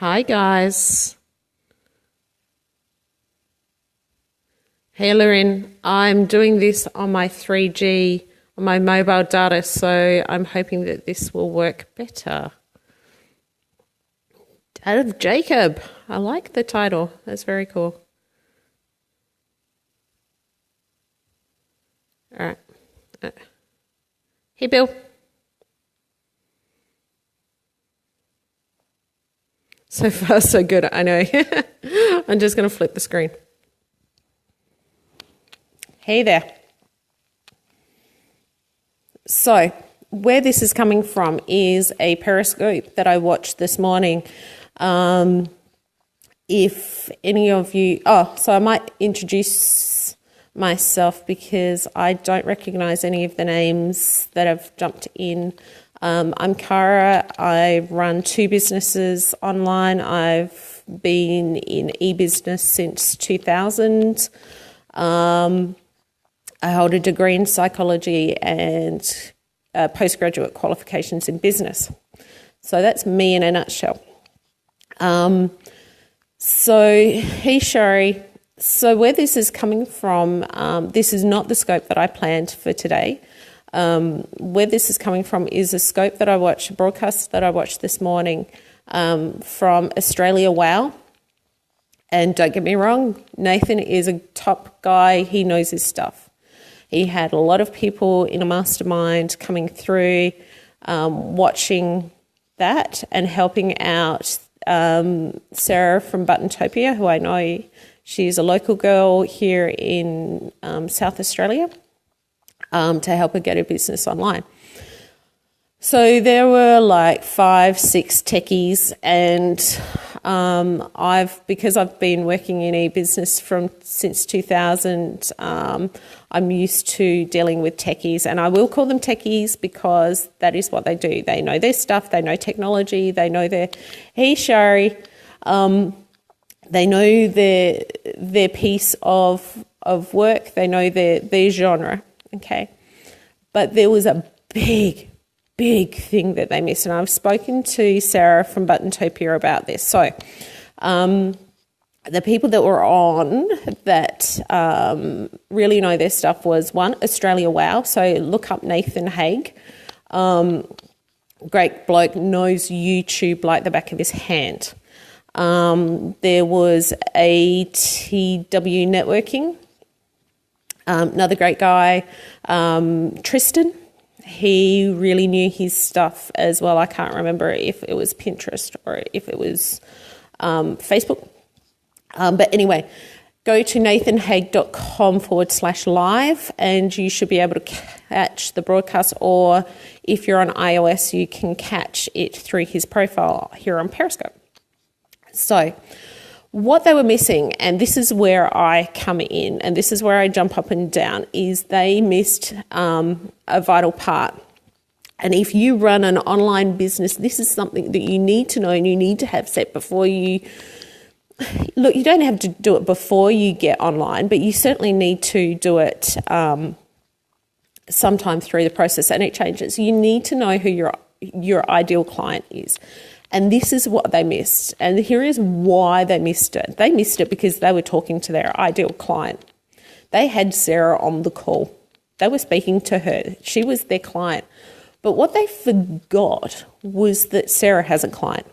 Hi guys. Hey Lorraine, I'm doing this on my 3G on my mobile data, so I'm hoping that this will work better. Dad of Jacob. I like the title. That's very cool. All right. Hey Bill. So far, so good. I know. I'm just going to flip the screen. Hey there. So, where this is coming from is a Periscope that I watched this morning. If any of you... so I might introduce myself because I don't recognize any of the names that have jumped in. I'm Cara. I run 2 businesses online. I've been in e-business since 2000. I hold a degree in psychology and postgraduate qualifications in business. So that's me in a nutshell. Hey Shari. So where this is coming from, this is not the scope that I planned for today. Where this is coming from is a scope that I watched, a broadcast that I watched this morning from Australia Wow. And don't get me wrong, Nathan is a top guy. He knows his stuff. He had a lot of people in a mastermind coming through, watching that and helping out Sarah from Buttontopia, who I know she's a local girl here in South Australia. To help her get her business online. So there were like 5-6 techies, and because I've been working in e-business since 2000, I'm used to dealing with techies, and I will call them techies because that is what they do. They know their stuff, they know technology, they know hey Shari, they know their piece of work, they know their genre. Okay, but there was a big thing that they missed, and I've spoken to Sarah from Buttontopia about this. So, the people that were on that really know their stuff was one, Australia Wow. So look up Nathan Haig. Great bloke, knows YouTube like the back of his hand. There was ATW Networking. Another great guy, Tristan. He really knew his stuff as well. I can't remember if it was Pinterest or if it was Facebook. But anyway, go to nathanhaig.com/live and you should be able to catch the broadcast, or if you're on iOS, you can catch it through his profile here on Periscope. So, what they were missing, and this is where I come in, and this is where I jump up and down, is they missed a vital part. And if you run an online business, this is something that you need to know and you need to have set before you... Look, you don't have to do it before you get online, but you certainly need to do it sometime through the process, and it changes. You need to know who your ideal client is. And this is what they missed. And here is why they missed it. They missed it because they were talking to their ideal client. They had Sarah on the call. They were speaking to her. She was their client. But what they forgot was that Sarah has a client.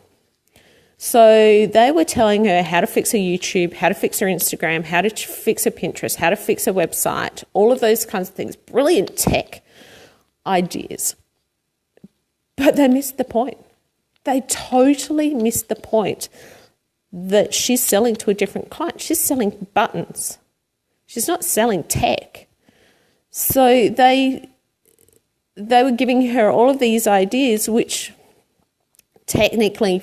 So they were telling her how to fix her YouTube, how to fix her Instagram, how to fix her Pinterest, how to fix her website, all of those kinds of things. Brilliant tech ideas. But they missed the point. They totally missed the point that she's selling to a different client. She's selling buttons. She's not selling tech. So they were giving her all of these ideas, which technically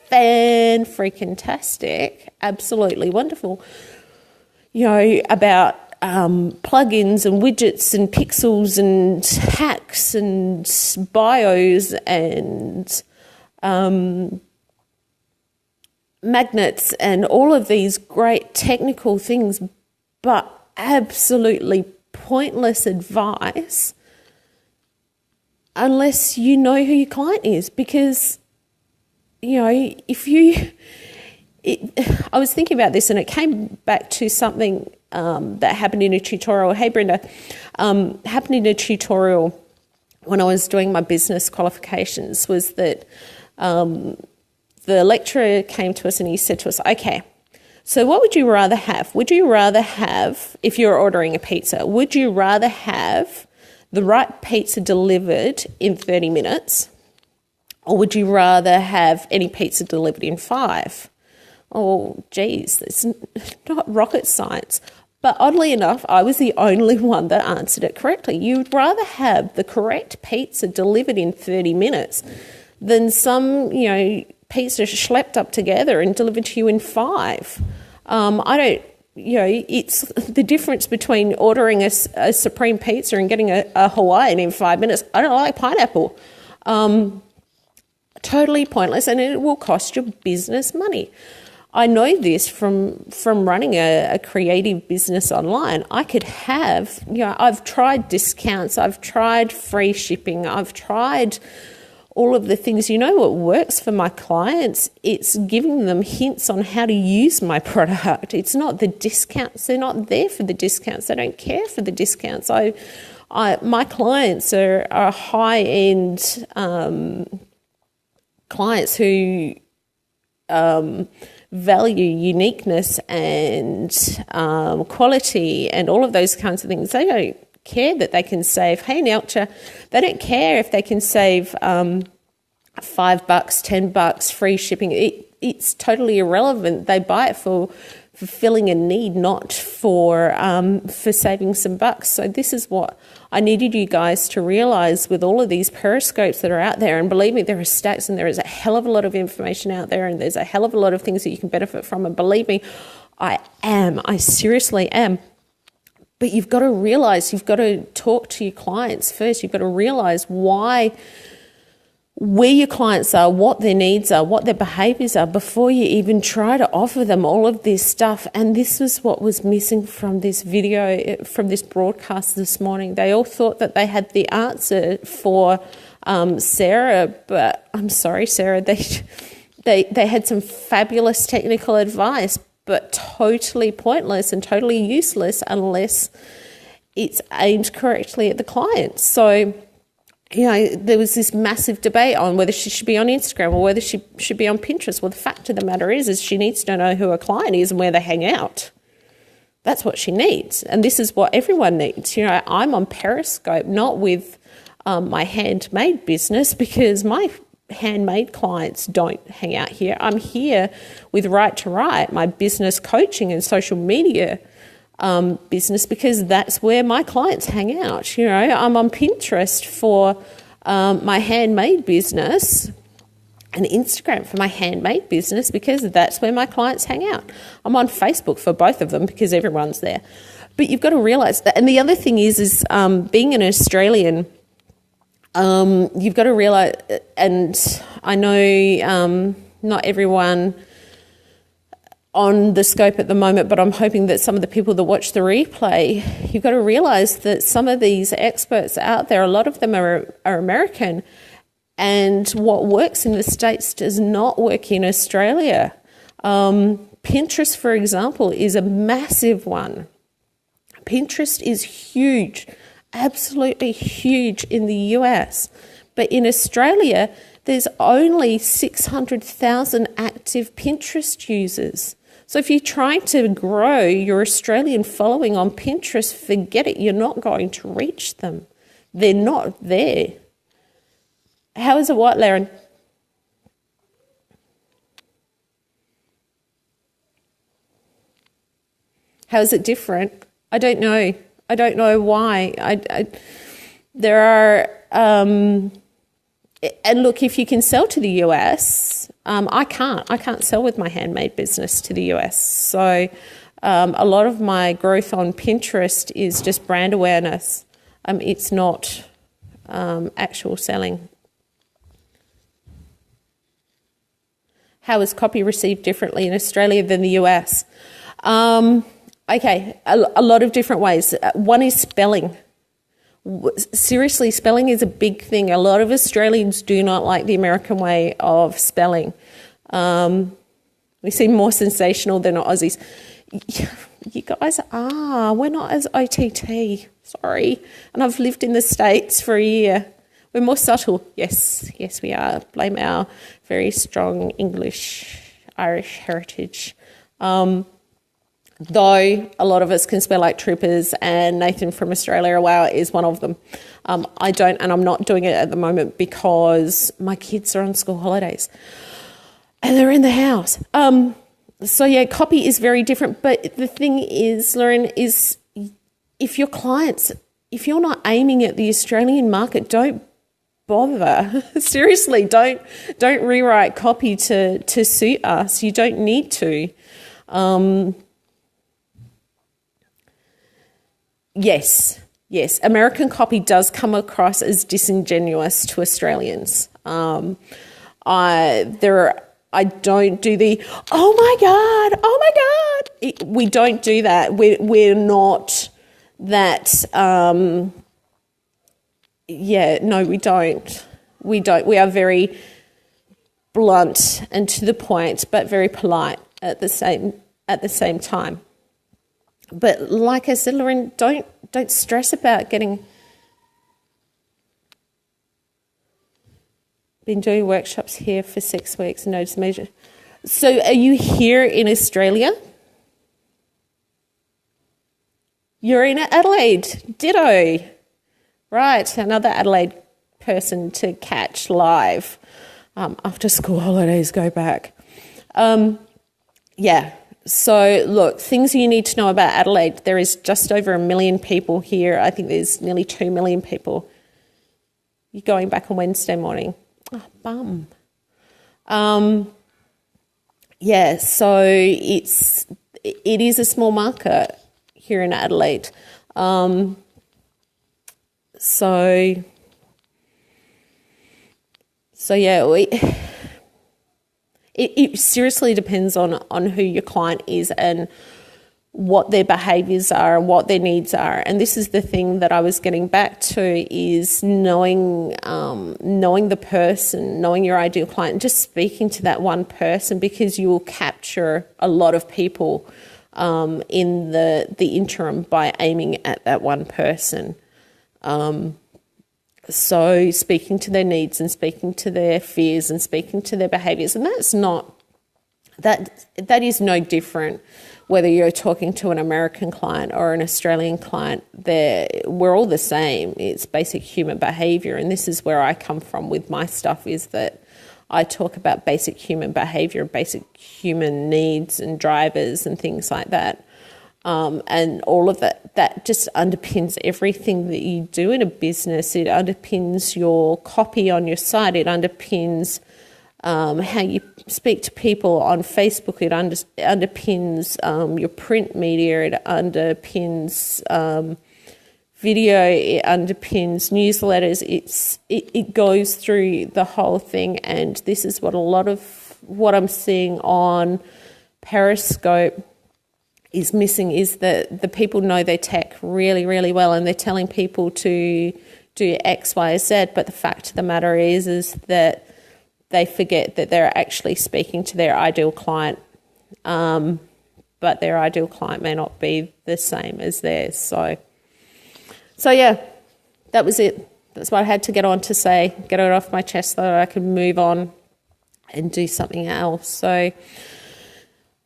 fan-freaking-tastic, absolutely wonderful, about plugins and widgets and pixels and hacks and bios and magnets and all of these great technical things, but absolutely pointless advice unless you know who your client is, because I was thinking about this and it came back to something that happened in a tutorial. Hey, Brenda, happened in a tutorial when I was doing my business qualifications was that the lecturer came to us and he said to us, okay, so what would you rather have? Would you rather have, if you're ordering a pizza, would you rather have the right pizza delivered in 30 minutes or would you rather have any pizza delivered in 5? Oh, geez, it's not rocket science. But oddly enough, I was the only one that answered it correctly. You'd rather have the correct pizza delivered in 30 minutes than some, pizza schlepped up together and delivered to you in 5. It's the difference between ordering a supreme pizza and getting a Hawaiian in 5 minutes. I don't like pineapple. Totally pointless, and it will cost your business money. I know this from running a creative business online. I could have, I've tried discounts, I've tried free shipping, I've tried all of the things. You know what works for my clients? It's giving them hints on how to use my product. It's not the discounts. They're not there for the discounts. They don't care for the discounts. My clients are high-end clients who value uniqueness and quality and all of those kinds of things. They don't care that they can save, hey Nelcha, they don't care if they can save $5, $10, free shipping. It's totally irrelevant. They buy it for fulfilling a need, not for saving some bucks. So this is what I needed you guys to realise with all of these periscopes that are out there. And believe me, there are stacks and there is a hell of a lot of information out there and there's a hell of a lot of things that you can benefit from. And believe me, I seriously am. But you've got to realise, you've got to talk to your clients first. You've got to realise where your clients are, what their needs are, what their behaviours are before you even try to offer them all of this stuff. And this was what was missing from this video, from this broadcast this morning. They all thought that they had the answer for Sarah, but I'm sorry, Sarah, they had some fabulous technical advice, but totally pointless and totally useless unless it's aimed correctly at the client. So, there was this massive debate on whether she should be on Instagram or whether she should be on Pinterest. Well, the fact of the matter is she needs to know who her client is and where they hang out. That's what she needs. And this is what everyone needs. I'm on Periscope, not with my handmade business, because my handmade clients don't hang out here. I'm here with Right to Right, my business coaching and social media business, because that's where my clients hang out. I'm on Pinterest for my handmade business and Instagram for my handmade business because that's where my clients hang out. I'm on Facebook for both of them because everyone's there. But you've got to realise that. And the other thing is being an Australian, you've got to realise, and I know not everyone on the scope at the moment, but I'm hoping that some of the people that watch the replay, you've got to realise that some of these experts out there, a lot of them are American, and what works in the States does not work in Australia. Pinterest, for example, is a massive one. Pinterest is huge, absolutely huge in the US, but in Australia, there's only 600,000 active Pinterest users. So if you're trying to grow your Australian following on Pinterest, forget it. You're not going to reach them. They're not there. How is it what, Laren? How is it different? I don't know. I don't know why. There are... and look, if you can sell to the US, I can't sell with my handmade business to the US. So a lot of my growth on Pinterest is just brand awareness. It's not actual selling. How is copy received differently in Australia than the US? Okay, a lot of different ways. One is spelling. Seriously, spelling is a big thing. A lot of Australians do not like the American way of spelling. We seem more sensational than Aussies. You guys are. We're not as OTT. Sorry. And I've lived in the States for a year. We're more subtle. Yes, we are. Blame our very strong English, Irish heritage. Though a lot of us can spell like troopers, and Nathan from Australia, wow, is one of them. I don't, and I'm not doing it at the moment because my kids are on school holidays and they're in the house. So yeah, copy is very different. But the thing is, Lauren, is if your clients, if you're not aiming at the Australian market, don't bother. Seriously, don't rewrite copy to suit us. You don't need to. Yes, American copy does come across as disingenuous to Australians. I don't do the oh my god. We don't do that. We're not that. No, we don't. We are very blunt and to the point, but very polite at the same time. But like I said, Lauren, don't stress about getting. Been doing workshops here for 6 weeks. Notice measure. So, are you here in Australia? You're in Adelaide. Ditto. Right, another Adelaide person to catch live after school holidays go back. So, look, things you need to know about Adelaide. There is just over 1 million people here. I think there's nearly 2 million people. You're going back on Wednesday morning. Oh, bum. So it is a small market here in Adelaide. It seriously depends on who your client is and what their behaviours are and what their needs are. And this is the thing that I was getting back to, is knowing the person, knowing your ideal client, and just speaking to that one person, because you will capture a lot of people in the interim by aiming at that one person. So speaking to their needs and speaking to their fears and speaking to their behaviours, and that is no different whether you're talking to an American client or an Australian client. We're all the same. It's basic human behaviour, and this is where I come from with my stuff, is that I talk about basic human behaviour, basic human needs and drivers and things like that. And all of that just underpins everything that you do in a business. It underpins your copy on your site. It underpins how you speak to people on Facebook. It underpins your print media. It underpins video. It underpins newsletters. It goes through the whole thing. And this is what a lot of what I'm seeing on Periscope is missing, is that the people know their tech really, really well, and they're telling people to do X, Y, Z, but the fact of the matter is that they forget that they're actually speaking to their ideal client, but their ideal client may not be the same as theirs. So yeah, that was it. That's what I had to get on to say, get it off my chest so that I could move on and do something else. So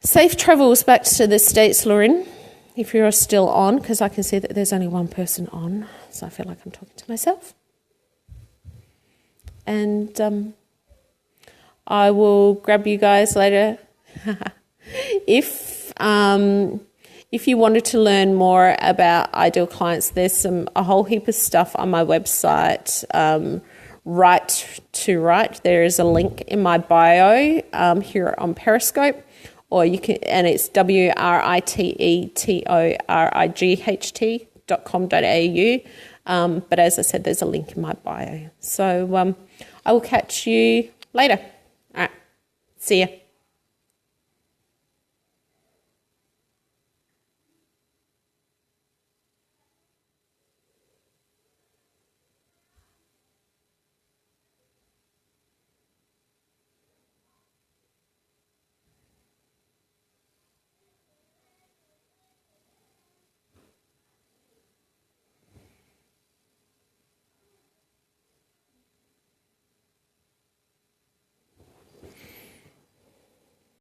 safe travels back to the States, Lauren, if you're still on, because I can see that there's only one person on, so I feel like I'm talking to myself. And I will grab you guys later. If you wanted to learn more about ideal clients, there's a whole heap of stuff on my website. Right to Write. There is a link in my bio here on Periscope. Or you can, and it's writetoright.com.au. But as I said, there's a link in my bio. So I will catch you later. All right. See ya.